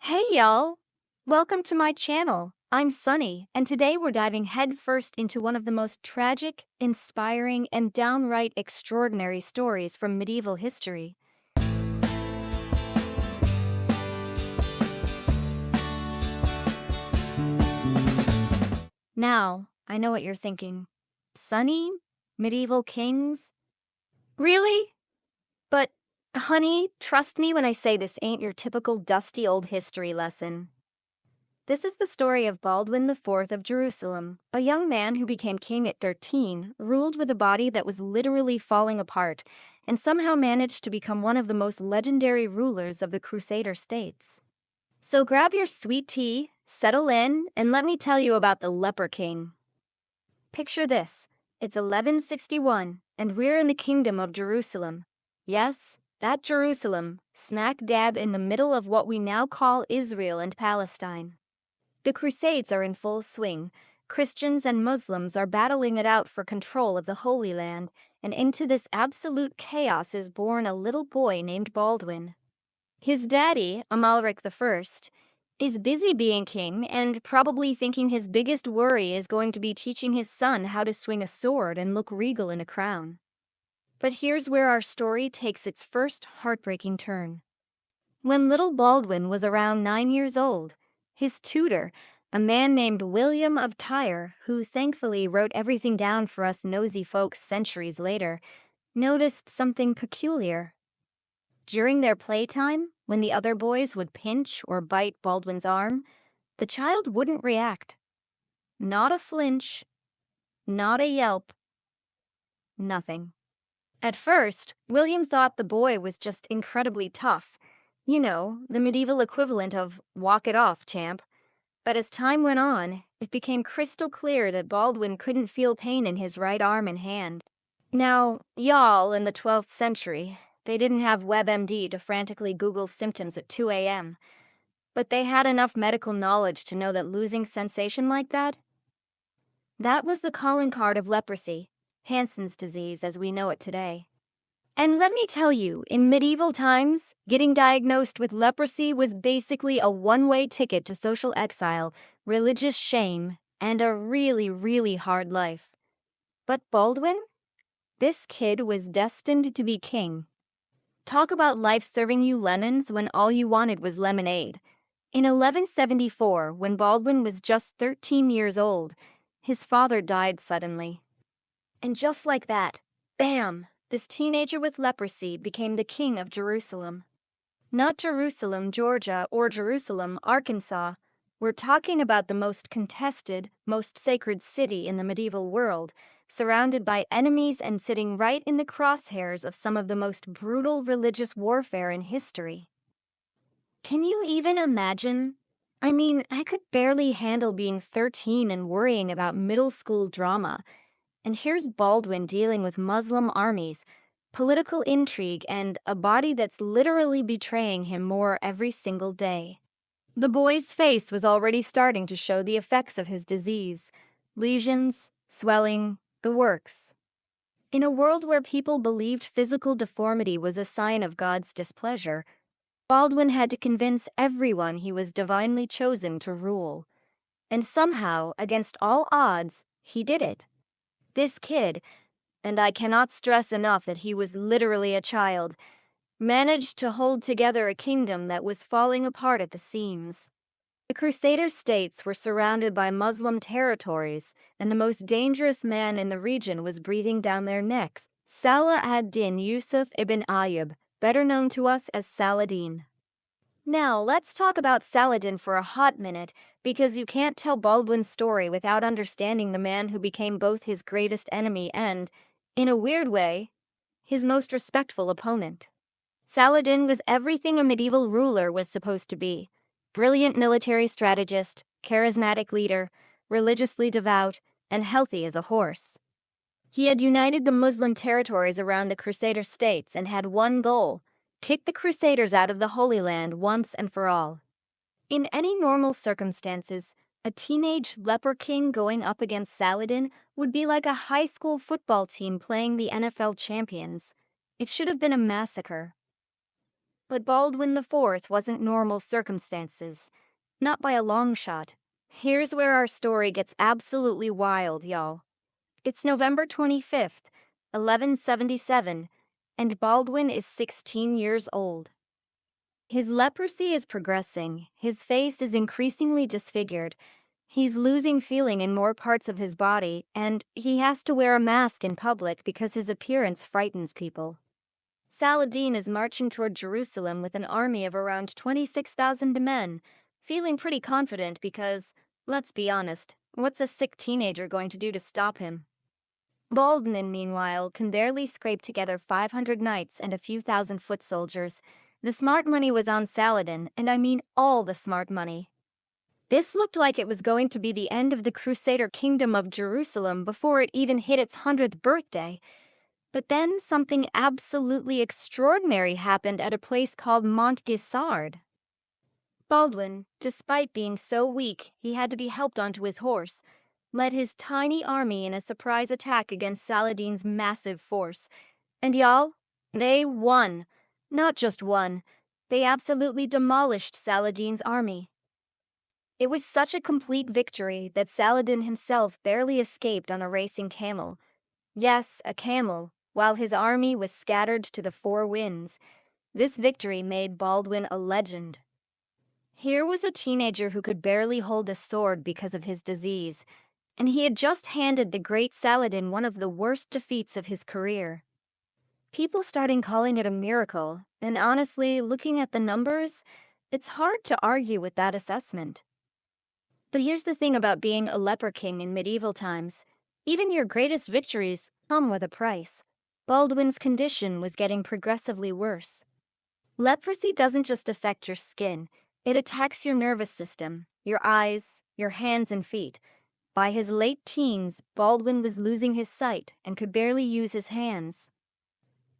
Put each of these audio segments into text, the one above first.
Hey y'all! Welcome to my channel. I'm Sunny, and today we're diving headfirst into one of the most tragic, inspiring, and downright extraordinary stories from medieval history. Now, I know what you're thinking. Sunny? Medieval kings? Really? But, honey, trust me when I say this ain't your typical dusty old history lesson. This is the story of Baldwin IV of Jerusalem, a young man who became king at 13, ruled with a body that was literally falling apart, and somehow managed to become one of the most legendary rulers of the Crusader states. So grab your sweet tea, settle in, and let me tell you about the Leper King. Picture this. It's 1161, and we're in the Kingdom of Jerusalem. Yes, that Jerusalem, smack dab in the middle of what we now call Israel and Palestine. The Crusades are in full swing. Christians and Muslims are battling it out for control of the Holy Land, and into this absolute chaos is born a little boy named Baldwin. His daddy, Amalric I, is busy being king and probably thinking his biggest worry is going to be teaching his son how to swing a sword and look regal in a crown. But here's where our story takes its first heartbreaking turn. When little Baldwin was around 9 years old, his tutor, a man named William of Tyre, who thankfully wrote everything down for us nosy folks centuries later, noticed something peculiar. During their playtime, when the other boys would pinch or bite Baldwin's arm, the child wouldn't react. Not a flinch, not a yelp, nothing. At first, William thought the boy was just incredibly tough. You know, the medieval equivalent of walk it off, champ. But as time went on, it became crystal clear that Baldwin couldn't feel pain in his right arm and hand. Now, y'all, in the 12th century, they didn't have WebMD to frantically Google symptoms at 2 a.m., but they had enough medical knowledge to know that losing sensation like that was the calling card of leprosy, Hansen's disease as we know it today. And let me tell you, in medieval times, getting diagnosed with leprosy was basically a one-way ticket to social exile, religious shame, and a really, really hard life. But Baldwin? This kid was destined to be king. Talk about life serving you lemons when all you wanted was lemonade. In 1174, when Baldwin was just 13 years old, his father died suddenly. And just like that, bam! This teenager with leprosy became the king of Jerusalem. Not Jerusalem, Georgia, or Jerusalem, Arkansas. We're talking about the most contested, most sacred city in the medieval world, surrounded by enemies and sitting right in the crosshairs of some of the most brutal religious warfare in history. Can you even imagine? I mean, I could barely handle being 13 and worrying about middle school drama. And here's Baldwin dealing with Muslim armies, political intrigue, and a body that's literally betraying him more every single day. The boy's face was already starting to show the effects of his disease. Lesions, swelling, the works. In a world where people believed physical deformity was a sign of God's displeasure, Baldwin had to convince everyone he was divinely chosen to rule. And somehow, against all odds, he did it. This kid, and I cannot stress enough that he was literally a child, managed to hold together a kingdom that was falling apart at the seams. The Crusader states were surrounded by Muslim territories, and the most dangerous man in the region was breathing down their necks, Salah ad-Din Yusuf ibn Ayyub, better known to us as Saladin. Now, let's talk about Saladin for a hot minute, because you can't tell Baldwin's story without understanding the man who became both his greatest enemy and, in a weird way, his most respectful opponent. Saladin was everything a medieval ruler was supposed to be. Brilliant military strategist, charismatic leader, religiously devout, and healthy as a horse. He had united the Muslim territories around the Crusader states and had one goal: kick the Crusaders out of the Holy Land once and for all. In any normal circumstances, a teenage leper king going up against Saladin would be like a high school football team playing the NFL champions. It should have been a massacre. But Baldwin IV wasn't normal circumstances. Not by a long shot. Here's where our story gets absolutely wild, y'all. It's November 25th, 1177, and Baldwin is 16 years old. His leprosy is progressing, his face is increasingly disfigured, he's losing feeling in more parts of his body, and he has to wear a mask in public because his appearance frightens people. Saladin is marching toward Jerusalem with an army of around 26,000 men, feeling pretty confident because, let's be honest, what's a sick teenager going to do to stop him? Baldwin, meanwhile, can barely scrape together 500 knights and a few thousand foot soldiers. The smart money was on Saladin, and I mean all the smart money. This looked like it was going to be the end of the Crusader kingdom of Jerusalem before it even hit its 100th birthday. But then something absolutely extraordinary happened at a place called Montgisard. Baldwin, despite being so weak he had to be helped onto his horse, led his tiny army in a surprise attack against Saladin's massive force. And y'all, they won. Not just won, they absolutely demolished Saladin's army. It was such a complete victory that Saladin himself barely escaped on a racing camel. Yes, a camel, while his army was scattered to the four winds. This victory made Baldwin a legend. Here was a teenager who could barely hold a sword because of his disease, and he had just handed the great Saladin one of the worst defeats of his career. People started calling it a miracle, and honestly, looking at the numbers, it's hard to argue with that assessment. But here's the thing about being a leper king in medieval times. Even your greatest victories come with a price. Baldwin's condition was getting progressively worse. Leprosy doesn't just affect your skin, it attacks your nervous system, your eyes, your hands and feet. By his late teens, Baldwin was losing his sight and could barely use his hands.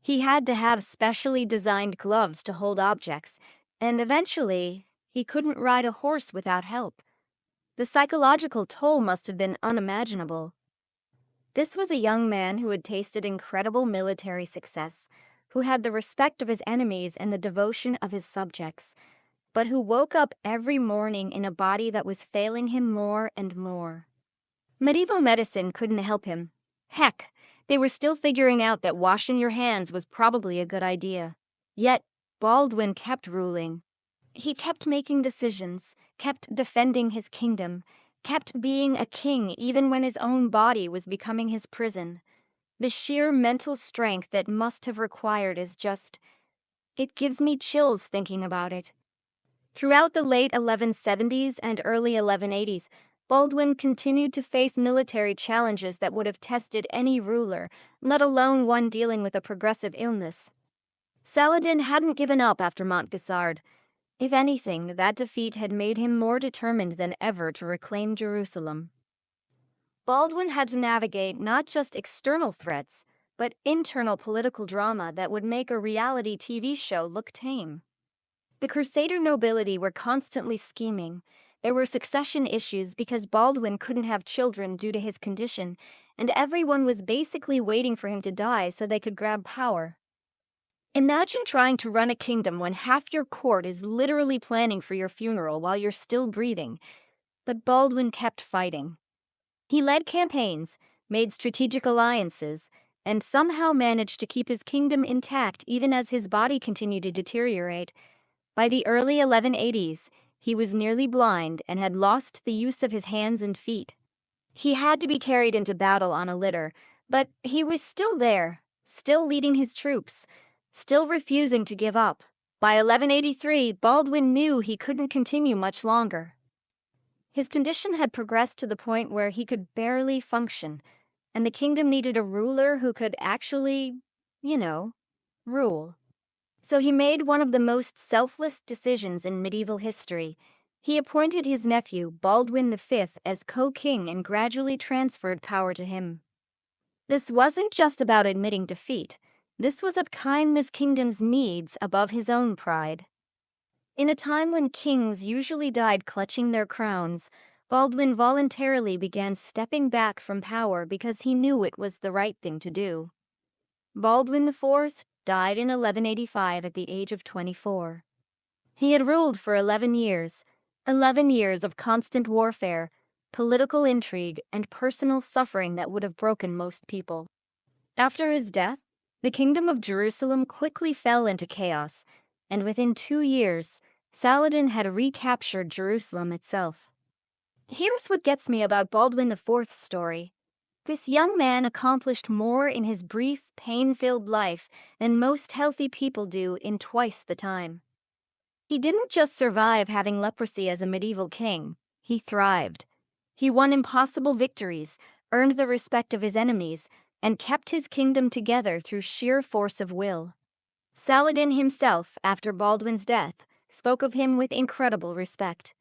He had to have specially designed gloves to hold objects, and eventually, he couldn't ride a horse without help. The psychological toll must have been unimaginable. This was a young man who had tasted incredible military success, who had the respect of his enemies and the devotion of his subjects, but who woke up every morning in a body that was failing him more and more. Medieval medicine couldn't help him. Heck, they were still figuring out that washing your hands was probably a good idea. Yet, Baldwin kept ruling. He kept making decisions, kept defending his kingdom, kept being a king even when his own body was becoming his prison. The sheer mental strength that must have required is just... it gives me chills thinking about it. Throughout the late 1170s and early 1180s, Baldwin continued to face military challenges that would have tested any ruler, let alone one dealing with a progressive illness. Saladin hadn't given up after Montgisard. If anything, that defeat had made him more determined than ever to reclaim Jerusalem. Baldwin had to navigate not just external threats, but internal political drama that would make a reality TV show look tame. The Crusader nobility were constantly scheming. There were succession issues because Baldwin couldn't have children due to his condition, and everyone was basically waiting for him to die so they could grab power. Imagine trying to run a kingdom when half your court is literally planning for your funeral while you're still breathing. But Baldwin kept fighting. He led campaigns, made strategic alliances, and somehow managed to keep his kingdom intact even as his body continued to deteriorate. By the early 1180s, he was nearly blind and had lost the use of his hands and feet. He had to be carried into battle on a litter, but he was still there, still leading his troops, still refusing to give up. By 1183, Baldwin knew he couldn't continue much longer. His condition had progressed to the point where he could barely function, and the kingdom needed a ruler who could actually, rule. So he made one of the most selfless decisions in medieval history. He appointed his nephew, Baldwin V, as co-king and gradually transferred power to him. This wasn't just about admitting defeat. This was about putting his kingdom's needs above his own pride. In a time when kings usually died clutching their crowns, Baldwin voluntarily began stepping back from power because he knew it was the right thing to do. Baldwin IV, died in 1185 at the age of 24. He had ruled for 11 years, 11 years of constant warfare, political intrigue, and personal suffering that would have broken most people. After his death, the kingdom of Jerusalem quickly fell into chaos, and within 2 years, Saladin had recaptured Jerusalem itself. Here's what gets me about Baldwin IV's story. This young man accomplished more in his brief, pain-filled life than most healthy people do in twice the time. He didn't just survive having leprosy as a medieval king, he thrived. He won impossible victories, earned the respect of his enemies, and kept his kingdom together through sheer force of will. Saladin himself, after Baldwin's death, spoke of him with incredible respect.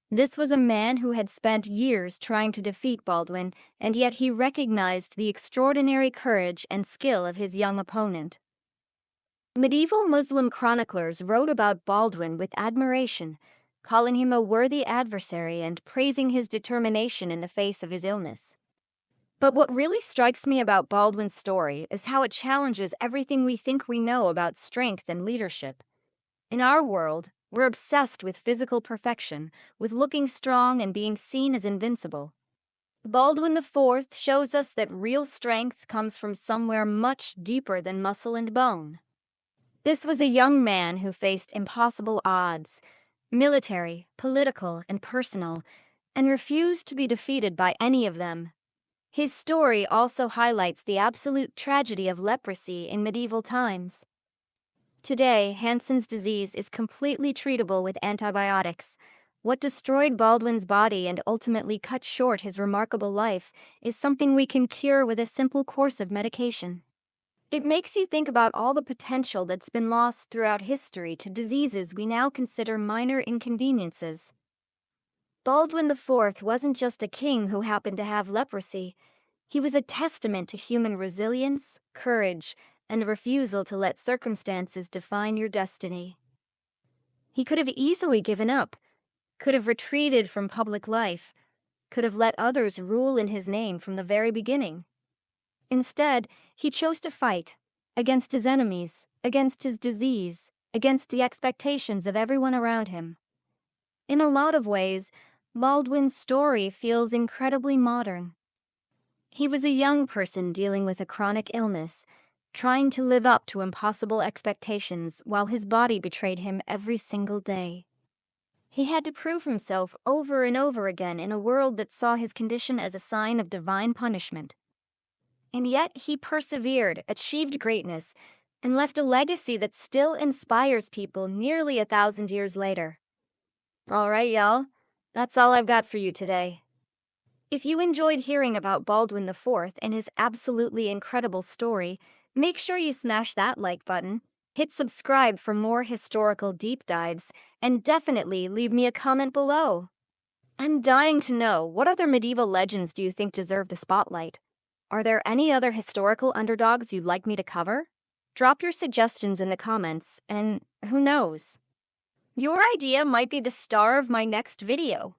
This was a man who had spent years trying to defeat Baldwin, and yet he recognized the extraordinary courage and skill of his young opponent. Medieval Muslim chroniclers wrote about Baldwin with admiration, calling him a worthy adversary and praising his determination in the face of his illness. But what really strikes me about Baldwin's story is how it challenges everything we think we know about strength and leadership. In our world, we're obsessed with physical perfection, with looking strong and being seen as invincible. Baldwin IV shows us that real strength comes from somewhere much deeper than muscle and bone. This was a young man who faced impossible odds, military, political, and personal, and refused to be defeated by any of them. His story also highlights the absolute tragedy of leprosy in medieval times. Today, Hansen's disease is completely treatable with antibiotics. What destroyed Baldwin's body and ultimately cut short his remarkable life is something we can cure with a simple course of medication. It makes you think about all the potential that's been lost throughout history to diseases we now consider minor inconveniences. Baldwin IV wasn't just a king who happened to have leprosy. He was a testament to human resilience, courage, and a refusal to let circumstances define your destiny. He could have easily given up, could have retreated from public life, could have let others rule in his name from the very beginning. Instead, he chose to fight against his enemies, against his disease, against the expectations of everyone around him. In a lot of ways, Baldwin's story feels incredibly modern. He was a young person dealing with a chronic illness, trying to live up to impossible expectations while his body betrayed him every single day. He had to prove himself over and over again in a world that saw his condition as a sign of divine punishment. And yet he persevered, achieved greatness, and left a legacy that still inspires people nearly 1,000 years later. All right, y'all. That's all I've got for you today. If you enjoyed hearing about Baldwin IV and his absolutely incredible story, make sure you smash that like button, hit subscribe for more historical deep dives, and definitely leave me a comment below. I'm dying to know, what other medieval legends do you think deserve the spotlight? Are there any other historical underdogs you'd like me to cover? Drop your suggestions in the comments, and who knows? Your idea might be the star of my next video.